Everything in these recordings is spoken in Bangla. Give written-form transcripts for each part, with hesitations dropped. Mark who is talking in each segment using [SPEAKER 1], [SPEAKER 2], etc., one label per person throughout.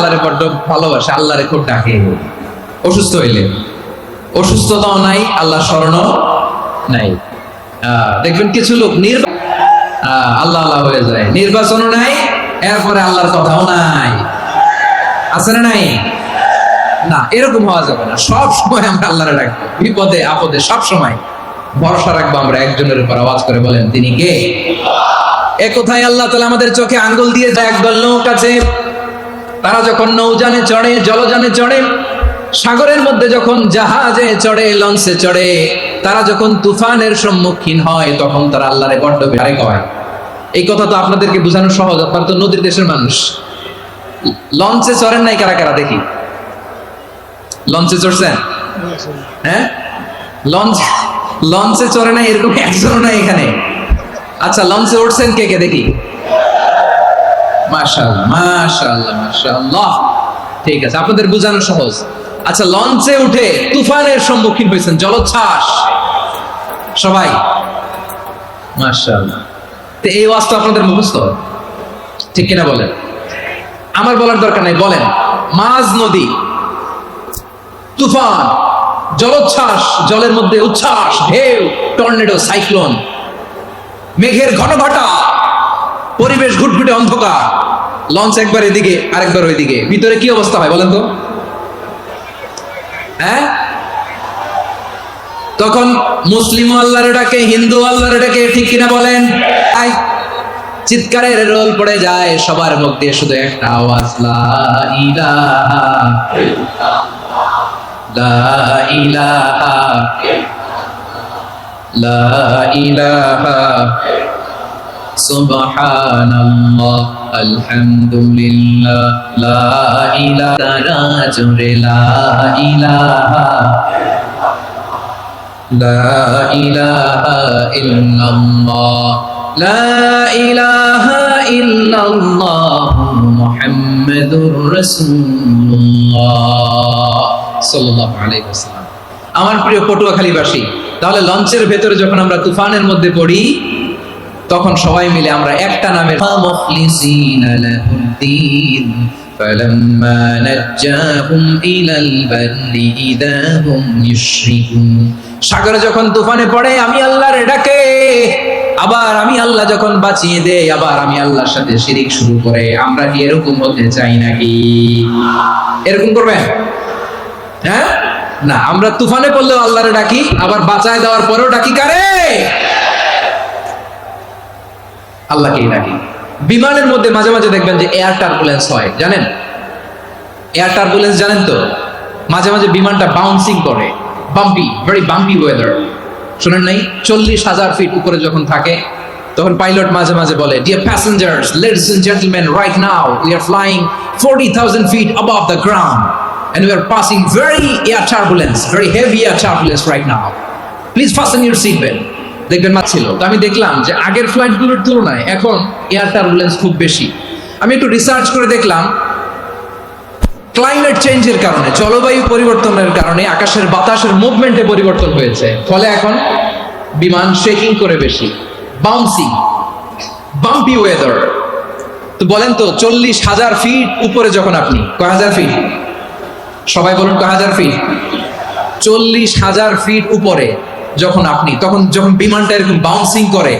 [SPEAKER 1] আল্লাহরে বড্ড ভালোবাসে, আল্লাহরে খুব ডাকে। অসুস্থ হইলে, অসুস্থতাও নাই, আল্লাহ স্মরণও নাই। দেখবেন কিছু লোক আল্লাহ আল্লাহ হয়ে যায়, নির্বাচনও নাই, এরপরে আল্লাহর কথাও নাই। আছে না নাই? না, এরকম হওয়া যাবে না। সব সময় আমরা আল্লাহরে ডাকবো, বিপদে আপদে সব সময় ভরসা রাখবো আমরা একজনের উপর। আওয়াজ করে বলেন, তিনি কে? এ কোথায় আল্লাহ তাআলা আমাদের চোখে আঙ্গুল দিয়ে যায়। একদল লোক আছে, তারা যখন নৌযানে চড়ে, জলযানে চড়ে, সাগরের মধ্যে যখন জাহাজে চড়ে, লঞ্চে চড়ে, তারা যখন তুফানের সম্মুখীন হয়, তখন তারা আল্লাহরে বড্ড বেড়ে কয়। এই কথা তো আপনাদেরকে বোঝানো সহজ, আপনারা তো নদীর দেশের মানুষ। লঞ্চে চড়েন নাই কারা কারা? দেখি, লঞ্চে চড়ছেন? হ্যাঁ, লঞ্চে চড়ে নাই এরকম একজনও নাই এখানে। আচ্ছা, লঞ্চে উঠছেন কে কে? দেখি। মাশাআল্লাহ, মাশাআল্লাহ, মাশাআল্লাহ। ঠিক আছে, আপনাদের বোঝানো সহজ। আচ্ছা, লঞ্চে উঠে তুফানের সম্মুখীন হয়েছেন, জলোচ্ছ্বাস সবাই? মাশাআল্লাহ। তো এই ওয়াজটা আপনাদের মুখস্থ, ঠিক কিনা বলেন? আমার বলার দরকার নাই, বলেন। মাঝ নদী, তুফান, জলোচ্ছ্বাস, জলের মধ্যে উচ্ছ্বাস, ঢেউ, টর্নেডো, সাইক্লোন, মেঘের ঘনঘটা, পরিবেশ ঘুটঘুটে অন্ধকার, লঞ্চ একবার এদিকে আরেকবার ওইদিকে, ভিতরে কি অবস্থা হয় বলেন তো? হ্যাঁ, তখন মুসলিম আল্লাহর ডাকে, হিন্দু আল্লাহর ডাকে, ঠিক কিনা বলেন? চিৎকারের রোল পড়ে যায় সবার মধ্যে, শুধু একটা আওয়াজ, লা ইলাহা লা ইলাহা লা ইলাহা সুবহানাল্লাহ আলহামদুলিল্লাহ লা ইলাহা জোরে লা ইলাহা লা ইলাহা ইল্লাল্লাহ লা ইলাহা ইল্লাল্লাহ মুহাম্মাদুর রাসূলুল্লাহ সাল্লাল্লাহু আলাইহি ওয়াসাল্লাম। আমার প্রিয় পটুয়াখালীবাসী, তাহলে লঞ্চের ভেতরে যখন আমরা তুফানের মধ্যে পড়ি, তখন সবাই মিলে আমরা একটা নামের মুখলিসিনা লাহুদ্দিন ফালাম্মা নাজ্জাহুম ইলাল বাররি ইযা হুম ইউশরিকুন। সাগরে যখন তুফানে পড়ে, আমি আল্লাহর ডাকে, আবার আমি আল্লাহ যখন বাঁচিয়ে দেই, আবার আমি আল্লাহর সাথে শিরিক শুরু করে। আমরা কি এরকম হতে চাই নাকি? এরকম করবেন? হ্যাঁ, না, আমরা তুফানে পড়লেও আল্লাহরে ডাকি, আবার বাঁচায় দেওয়ার পরেও ডাকি কারে? আল্লাহকেই ডাকি। বিমানের মধ্যে মাঝে মাঝে দেখবেন যে এয়ার টার্বুলেন্স হয়, জানেন? এয়ার টার্বুলেন্স জানেন তো? মাঝে মাঝে বিমানটা বাউন্সিং করে, বাম্পি, ভেরি বাম্পি ওয়েদার। শুনেন নাই? 40,000 ফিট উপরে যখন থাকে, তখন পাইলট মাঝে মাঝে বলে, dear passengers, ladies and gentleman, right now we are flying 40,000 feet above the ground and we are passing very air turbulence, very heavy air turbulence right now. Please fasten your seat belt. দেখবেন ছিল। তো আমি দেখলাম যে আগের ফ্লাইটগুলোর তুলনায় এখন এয়ার টার্বুলেন্স খুব বেশি। আমি একটু রিসার্চ করে দেখলাম, ক্লাইমেট চেঞ্জের কারণে, জলবায়ু পরিবর্তনের কারণে আকাশের বাতাসের মুভমেন্টে পরিবর্তন হয়েছে, ফলে এখন বিমান শেকিং করে বেশি, বাউন্সিং, বাম্পি ওয়েদার। তো বলেন তো, 40,000 ফিট উপরে যখন আপনি, কয় হাজার ফিট? সবাই বলুন, কয় হাজার ফিট? 40,000 ফিট উপরে যখন আপনি, তখন যখন বিমানটা এরকম বাউন্সিং করে,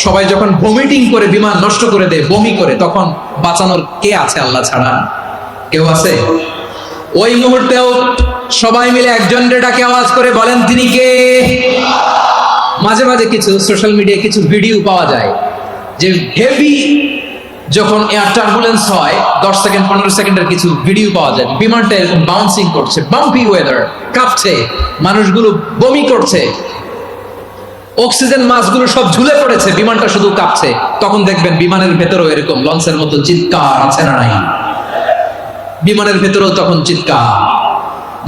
[SPEAKER 1] সবাই যখন ভমিটিং করে বিমান নষ্ট করে দেয়, বমি করে, তখন বাঁচানোর কে আছে আল্লাহ ছাড়া? কেউ আছে? ওই মুহূর্তেও সবাই মিলে একজনের ডাকে আওয়াজ করে বলেন, তিনি কে? মাঝে মাঝে কিছু সোশ্যাল মিডিয়ায় কিছু ভিডিও পাওয়া যায় যে হেভি যখন এয়ার টার্বুলেন্স হয়, 10 সেকেন্ড 15 সেকেন্ডের কিছু ভিডিও পাওয়া যায়, বিমানটা এরকম বাউন্সিং করছে, বাম্পি ওয়েদার, কাঁপছে, মানুষগুলো বমি করছে, অক্সিজেন মাস্কগুলো সব ঝুলে পড়েছে, বিমানটা শুধু কাঁপছে। তখন দেখবেন বিমানের ভেতরেও এরকম লঞ্চের মতো চিৎকার আছে না নাই? বিমানের ভেতরেও তখন চিৎকার।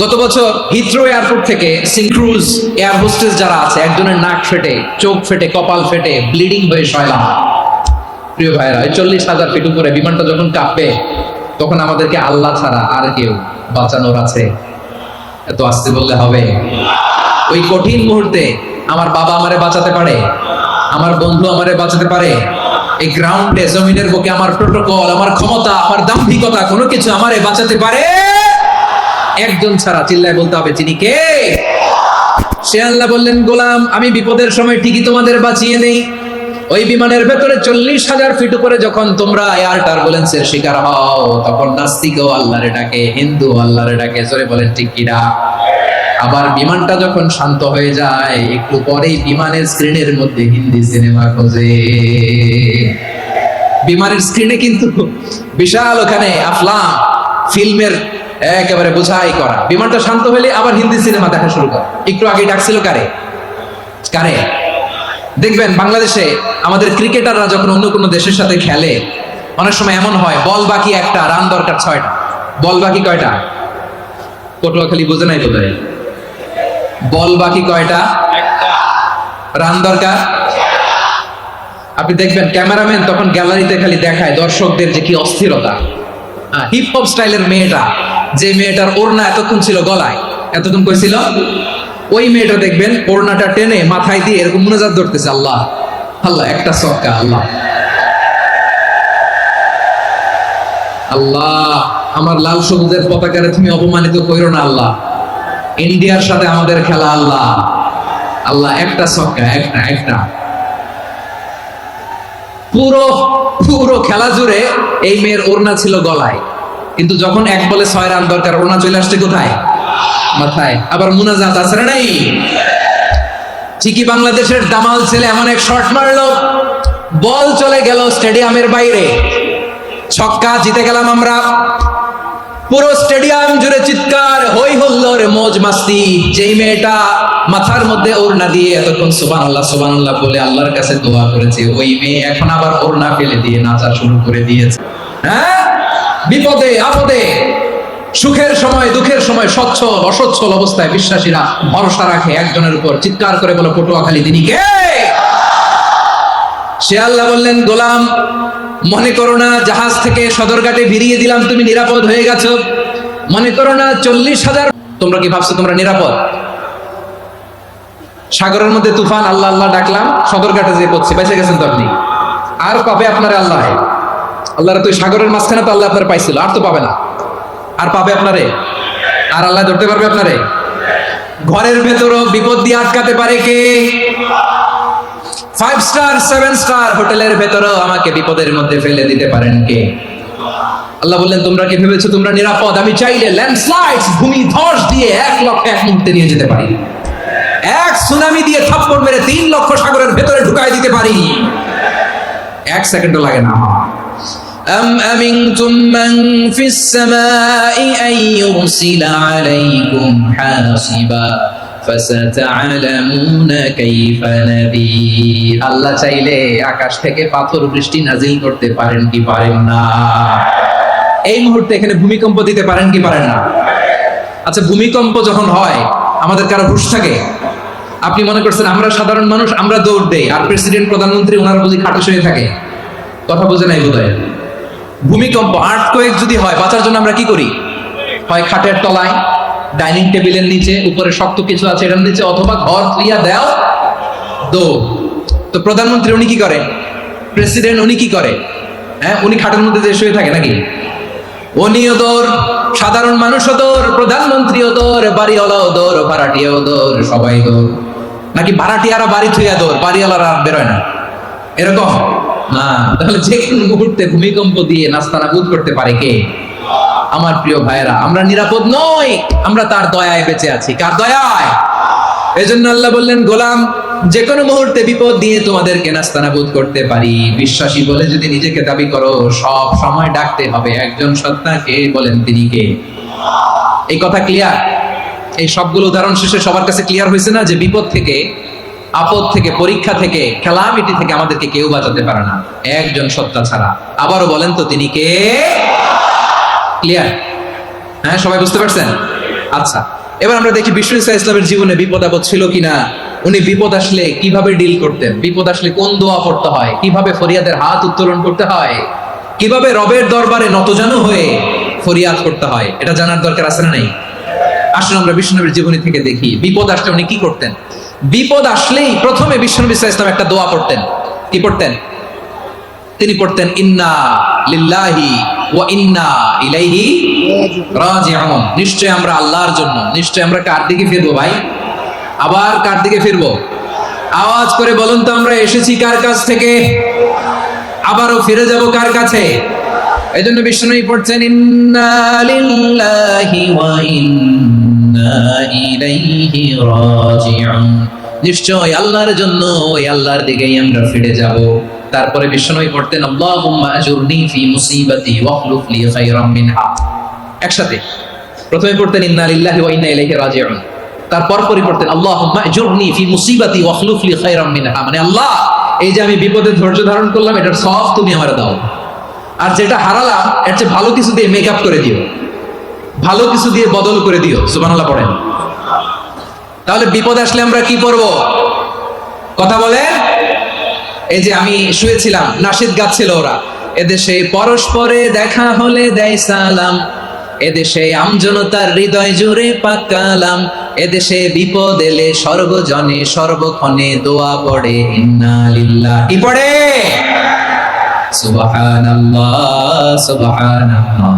[SPEAKER 1] গত বছর হিথ্রো এয়ারপোর্ট থেকে সিনক্রুজ এয়ার হোস্টেস যারা আছে, একজনের নাক ফেটে, চোখ ফেটে, কপাল ফেটে, ব্লিডিং হয়ে শয়লাম। প্রিয় ভাইরা, 40,000 ফিট উপরে বিমানটা যখন কাঁপবে, তখন আমাদেরকে আল্লাহ ছাড়া আর কেউ বাঁচানোর আছে? এত আস্তে বললে হবে? ওই কঠিন মুহূর্তে আমার বাবা আমারে বাঁচাতে পারে, আমার বন্ধু আমারে বাঁচাতে পারে, এই গ্রাউন্ডে জমিনের বুকে আমার প্রোটোকল, আমার ক্ষমতা, আমার দাম্ভিকতা কোনো কিছু আমারে বাঁচাতে পারে একজন ছাড়া। চিল্লায় বলতে হবে তিনি কে? সে আল্লাহ বললেন, গোলাম আমি বিপদের সময় ঠিকই তোমাদের বাঁচিয়ে নেই। ওই বিমানের ভেতরে 40,000 ফিট উপরে যখন তোমরা এয়ার টার্বুলেন্সের শিকার হও, তখন নাস্তিকও আল্লাহরে ডাকে, হিন্দু আল্লাহরে ডাকে। জোরে বলেন ঠিক কিনা? আবার বিমানটা যখন শান্ত হয়ে যায়, একটু পরেই বিমানের স্ক্রিনের মধ্যে হিন্দি সিনেমা খোঁজে। বিমানের স্ক্রিনে কিন্তু বিশাল ওখানে আফলাম ফিল্মের একেবারে বোঝাই করা। বিমানটা শান্ত হলে আবার হিন্দি সিনেমা দেখা শুরু করে। একটু আগে ডাকছিল কারে? কারে? দেখবেন বাংলাদেশে আমাদের ক্রিকেটাররা যখন অন্য কোনো দেশের সাথে খেলে, অনেক সময় এমন হয় বল বাকি একটা, রান দরকার 6টা। বল বাকি কয়টা? পটুয়াখালী বোঝে নাই বোধ হয়। বল বাকি কয়টা? রান দরকার। আপনি দেখবেন ক্যামেরাম্যান তখন গ্যালারিতে খালি দেখায় দর্শকদের যে কি অস্থিরতা। হিপ হপ স্টাইলের মেয়েটা, যে মেয়েটার ওড়না এতক্ষণ ছিল গলায়, এতক্ষণ কইছিল, ওই মেয়েটা দেখবেন ওড়নাটা টেনে মাথায় দিয়ে এরকম মুনাজাত ধরতেছে, আল্লাহ আল্লাহ, একটা সক্কা, আল্লাহ আল্লাহ, আমার লাল সবুজের পতাকারে তুমি অপমানিত কইরো না আল্লাহ, ইন্ডিয়ার সাথে আমাদের খেলা, আল্লাহ আল্লাহ, একটা সক্কা, একটা একটা। পুরো পুরো খেলা জুড়ে এই মেয়ের ওড়না ছিল গলায়, কিন্তু যখন এক বলে 6 রান দরকার, ওড়না চলে আসছে কোথায়? মাথায়। আবার মুনাজাত আছে না নাই? ঠিকই বাংলাদেশের দামাল ছেলে এমন এক শট মারলো, বল চলে গেল স্টেডিয়ামের বাইরে, ছক্কা, জিতে গেলাম আমরা। পুরো স্টেডিয়াম জুড়ে চিৎকার, হই হুল্লোড়, মৌজ মাস্তি। যেই মেয়েটা মাথার মধ্যে ওড়না দিয়ে এতক্ষণ সুবহানাল্লাহ সুবহানাল্লাহ বলে আল্লাহর কাছে দোয়া করেছে, ওই মেয়ে এখন আবার ওড়না ফেলে দিয়ে নাচা শুরু করে দিয়েছে। হ্যাঁ, বিপদে আপদে, সুখের সময় দুঃখের সময় সচ্ছল অসচ্ছল অবস্থায় বিশ্বাসীরা ভরসা রাখে একজনের উপর। চিৎকার করে বলো, পটুয়াখালী তিনি কে? সে আল্লাহ বললেন, গোলাম মনে করো না জাহাজ থেকে সদরঘাটে ভিড়িয়ে দিলাম তুমি নিরাপদ হয়ে গেছো। মনে করো না 40,000, তোমরা কি ভাবছো তোমরা নিরাপদ? সাগরের মধ্যে তুফান, আল্লাহ আল্লাহ ডাকলাম, সদরঘাটে যে পড়ছে, বেঁচে গেছেন তো আপনি। আর পাবে আপনারে আল্লাহ? আল্লাহরা তো সাগরের মাঝখানে তো আল্লাহ আপনার পাইছিল, আর তো পাবে না। আর পাবে আপনারে? আর আল্লাহ ধরতে পারবে আপনারে? ঘরের ভেতরও বিপদ দিয়ে আটকাতে পারে কে? 5 স্টার 7 স্টার হোটেলের ভেতরও আমাকে বিপদের মধ্যে ফেলে দিতে পারেন কে? আল্লাহ বললেন, তোমরা কি ভেবেছো তোমরা নিরাপদ? আমি চাইলে ল্যান্ডস্লাইডস, ভূমি ধস দিয়ে 1 লক্ষ এক মুহূর্তে নিয়ে যেতে পারি। এক সুনামি দিয়ে থাপ্পড় মেরে 3 লক্ষ সাগরের ভেতরে ঢুকাই দিতে পারি, 1 সেকেন্ডও লাগে না আমার। أم أمنتم من في السماء أن يرسل عليكم حاصبا فستعلمون كيف نذير। আল্লাহ চাইলে আকাশ থেকে পাথর বৃষ্টি নাজিল করতে পারেন কি পারেন না? এই মুহূর্তে এখানে ভূমিকম্প দিতে পারেন কি পারেন না? আচ্ছা, ভূমিকম্প যখন হয় আমাদের কারো হুঁশ থাকে? আপনি মনে করছেন আমরা সাধারণ মানুষ, আমরা দৌড় দেই, আর প্রেসিডেন্ট প্রধানমন্ত্রী ওনারা বুঝি খাটে শুয়ে থাকে? কথা বুঝে নাই বোধহয়। ভূমিকম্প, আর্থকোয়েক যদি হয়, বাঁচার জন্য আমরা কি করি? হয় খাটের তলায়, ডাইনিং টেবিলের নিচে, উপরে শক্ত কিছু আছে এটার নিচে, অথবা ঘর তুইয়া দেও দৌড়। তো প্রধানমন্ত্রী উনি কি করে? প্রেসিডেন্ট উনি কি করে? হ্যাঁ, উনি খাটের মধ্যে যে শুয়ে থাকে নাকি? উনিও দৌড়, সাধারণ মানুষও দৌড়, প্রধানমন্ত্রীও দৌড়, বাড়িওয়ালাও দৌড়, ভাড়াটিয়াও দৌড়, সবাই দৌড়। নাকি ভাড়াটিয়ারা বাড়ি থুইয়া দৌড়, বাড়িওয়ালারা বেরোয় না? এরকম না। তাহলে যে কোনো মুহূর্তে ভূমিকম্প দিয়ে নাস্তানাবুদ করতে পারে কে? আমার প্রিয় ভাইরা, আমরা নিরাপদ নই, আমরা তার দয়ায় বেঁচে আছি। কার দয়ায়? এজন্য আল্লাহ বললেন, গোলাম যে কোনো মুহূর্তে বিপদ দিয়ে তোমাদেরকে নাস্তানাবুদ করতে পারি। বিশ্বাসী বলে যদি নিজেকে দাবি করো, সব সময় ডাকতে হবে একজন সত্তাকে। বলেন তিনি কে? এই কথা ক্লিয়ার? এই সবগুলো উদাহরণ শেষে সবার কাছে ক্লিয়ার হয়েছে না যে বিপদ থেকে, আপদ থেকে, পরীক্ষা থেকে, ক্যালামিটি থেকে আমাদেরকে কেউ বাঁচাতে পারে না একজন সত্তা ছাড়া। আবারও বলেন তো তিনি কে? ক্লিয়ার? হ্যাঁ, সবাই বুঝতে পারছেন? আচ্ছা, এবার আমরা দেখি বিষ্ণু ইসা ইসলামের জীবনে বিপদ আপদ ছিল কিনা। উনি বিপদ আসলে কিভাবে ডিল করতেন, বিপদ আসলে কোন দোয়া পড়তে হয়, কিভাবে ফরিয়াদের হাত উত্তোলন করতে হয়, কিভাবে রবের দরবারে নতজানু হয়ে ফরিয়াদ করতে হয়, এটা জানার দরকার আছে না নাই? আসলে আমরা বিষ্ণুনবীর জীবনী থেকে দেখি বিপদ আসলে উনি কি করতেন। বিপদ আসলেই প্রথমে বিষ্ণু ইসা ইসলাম একটা দোয়া পড়তেন। কি পড়তেন? তিনি পড়তেন ইন্না লিল্লাহি ওয়া ইন্না ইলাইহি রাজিউন। নিশ্চয় আমরা আল্লাহর জন্য, নিশ্চয় আমরা কার দিকে ফিরবো ভাই? আবার কার দিকে ফিরবো? আওয়াজ করে বলুন তো, আমরা এসেছি কার কাছ থেকে, আবারও ফিরে যাব কার কাছে? এই জন্য বিষ্ণু পড়ছেন ইন্না লিল্লাহি ওয়া ইন্না ইলাইহি রাজিউন। নিশ্চয় আল্লাহর জন্য, ওই আল্লাহর দিকেই আমরা ফিরে যাব। তারপরে বিষ্ণু পড়তেন আল্লাহুম্মা আজুরনি ফি মুসিবাতি ওয়াখলুফ লি খায়রাম মিনহা। একসাথে প্রথমে পড়তেন ইন্না লিল্লাহি ওয়া ইন্না ইলাইহি রাজিউন, তারপর পড়তেন আল্লাহুম্মা আজুরনি ফি মুসিবাতি ওয়াখলুফ লি খায়রাম মিনহা। মানে আল্লাহ, এই যে আমি বিপদে ধৈর্য ধারণ করলাম, এটার সওয়াব তুমি আমারে দাও, আর যেটা হারালাম এর চেয়ে ভালো কিছু দিয়ে মেকআপ করে দিও, ভালো কিছু দিয়ে বদল করে দিও। সুবহানাল্লাহ পড়েন। তাহলে বিপদ আসলে আমরা কি পড়বো? কথা বলেন। এই যে আমি শুয়েছিলাম, নাশিদ গাচ্ছিল ওরা, এদেশে পরস্পরে দেখা হলে দেয় সালাম, এদেশে আমজনতার হৃদয় জুড়ে পাকালাম, এদেশে বিপদ এলে সর্বজনে সর্বক্ষণে দোয়া পড়ে ইন্না লিল্লাহি। কি পড়ে? সুবহানাল্লাহ সুবহানাল্লাহ।